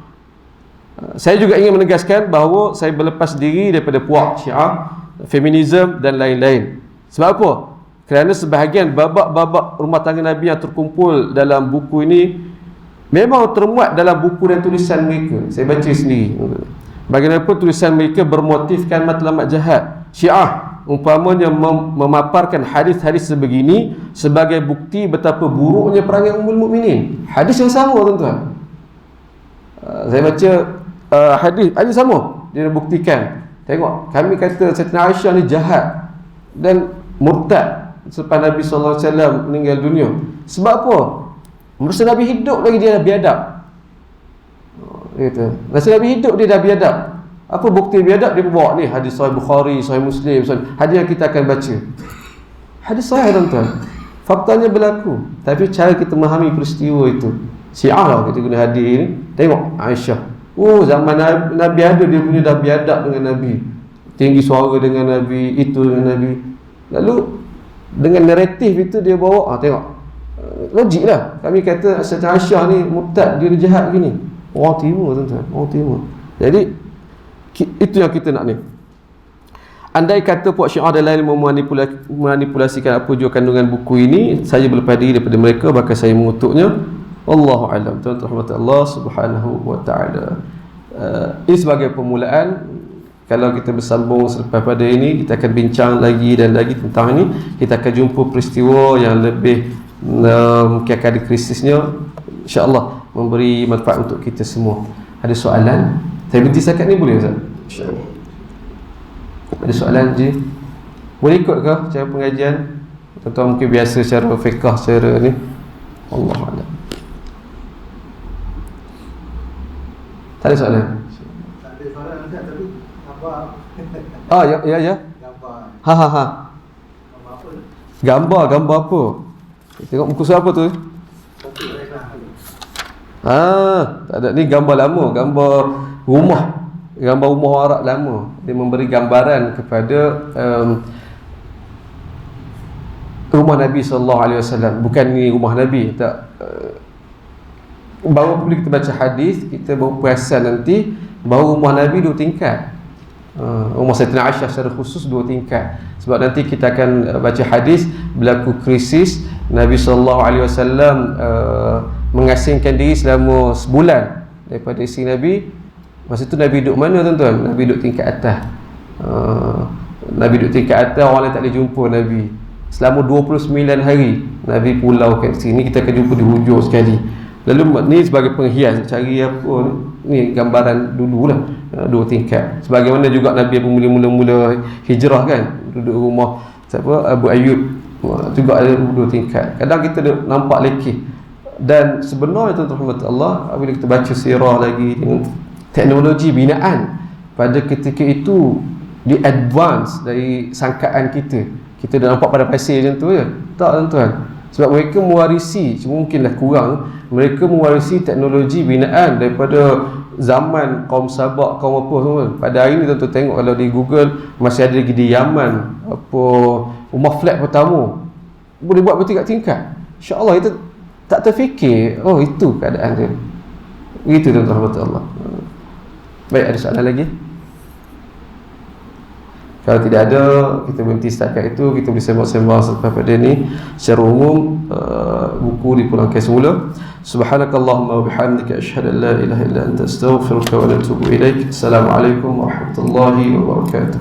Saya juga ingin menegaskan bahawa saya berlepas diri daripada puak Syiah, feminisme dan lain-lain. Sebab apa? Kerana sebahagian babak-babak rumah tangga Nabi yang terkumpul dalam buku ini memang termuat dalam buku dan tulisan mereka. Saya baca sendiri. Bagaimanapun tulisan mereka bermotifkan matlamat jahat. Syiah umpamanya memaparkan hadis-hadis sebegini sebagai bukti betapa buruknya perangai ummul mukminin. Hadis yang sama tuan-tuan. Saya baca hadis sama, dia buktikan. Tengok, kami kata Sayyidatina Aisyah ni jahat dan murtad selepas Nabi sallallahu alaihi wasallam meninggal dunia. Sebab apa? Masa Nabi hidup lagi dia dah biadab. Kata. Masa Nabi hidup dia dah biadab. Apa bukti biadab? Dia bawa ni hadis Sahih Bukhari, Sahih Muslim, hadis yang kita akan baca. Hadis sahih tuan-tuan. Faktanya berlaku. Tapi cara kita memahami peristiwa itu. Syiah lah kita guna hadis ni. Tengok Aisyah. Oh, zaman Nabi ada dia punya dah biadab dengan Nabi. Tinggi suara dengan Nabi, itu dengan Nabi. Lalu dengan naratif itu dia bawa, tengok. Logik lah. Kami kata Sayyidah Aisyah ni murtad, dia jahat gini. Orang terima tuan-tuan, orang terima. Jadi itu yang kita nak ni. Andai kata puak Syiah dan lain memanipulasikan apa jua kandungan buku ini, saya berlepas diri daripada mereka, bahkan saya mengutuknya. Wallahu a'lam. Tuan-tuan rahmat Allah Subhanahu wa taala. Ini sebagai permulaan. Kalau kita bersambung selepas pada ini, kita akan bincang lagi dan lagi tentang ini. Kita akan jumpa peristiwa yang lebih mungkin akan ada krisisnya, insya-Allah memberi manfaat untuk kita semua. Ada soalan? Saya berhenti setakat ni boleh Ustaz? Insya-Allah. Ada soalan je? Boleh ikut ke cara pengajian? Tuan-tuan mungkin biasa cara fiqh, cara ni. Allah a'lam. Tak ada soalan? Tak ada soalan Ustaz, tapi gambar. Ya. Gambar. Ha. Gambar apa? Gambar apa? Tengok muka surat apa tu? Kopi lah. Tak ada. Ni gambar lama, gambar rumah. Gambar rumah Arab lama. Dia memberi gambaran kepada rumah Nabi SAW. Bukan ni rumah Nabi, tak. Baru bila kita baca hadis, kita baru perasan nanti bahawa rumah Nabi 2 tingkat. Rumah Sayyidatina Aisyah secara khusus 2 tingkat. Sebab nanti kita akan baca hadis berlaku krisis, Nabi SAW mengasingkan diri selama sebulan daripada isteri Nabi. Masa tu Nabi duduk mana tuan-tuan? Nabi duduk tingkat atas. Nabi duduk tingkat atas, orang lain tak boleh jumpa Nabi. Selama 29 hari Nabi pulau kat sini. Kita akan jumpa di hujung sekali. Lalu ni sebagai penghias, cari apa ni, gambaran dululah, 2 tingkat. Sebagaimana juga Nabi mula-mula hijrah kan, duduk rumah siapa, Abu Ayyub, juga ada 2 tingkat. Kadang kita nampak lekeh. Dan sebenarnya tuan-tuan Allah, bila kita baca sirah lagi, teknologi binaan pada ketika itu di advance dari sangkaan kita. Kita dah nampak pada pasir macam tu je. Tak tuan-tuan. Sebab mereka mewarisi, mungkinlah kurang, mereka mewarisi teknologi binaan daripada zaman kaum Sabak, kaum apa semua. Pada hari ni tuan-tuan tengok kalau di Google, masih ada lagi di Yaman apa rumah flat pertama boleh buat bertingkat-tingkat. InsyaAllah kita tak terfikir, oh itu keadaan dia. Begitu tuan-tuan Allah. Baik, ada soalan lagi? Kalau tidak ada, kita berhenti setakat itu. Kita boleh sembang-sembang selepas pada ini. Secara umum, buku dipulangkan semula. Subhanakallahumma wa bihamdika asyhadu an la ilaha illa anta astaghfiruka wa atubu ilaik. Assalamualaikum warahmatullahi wabarakatuh.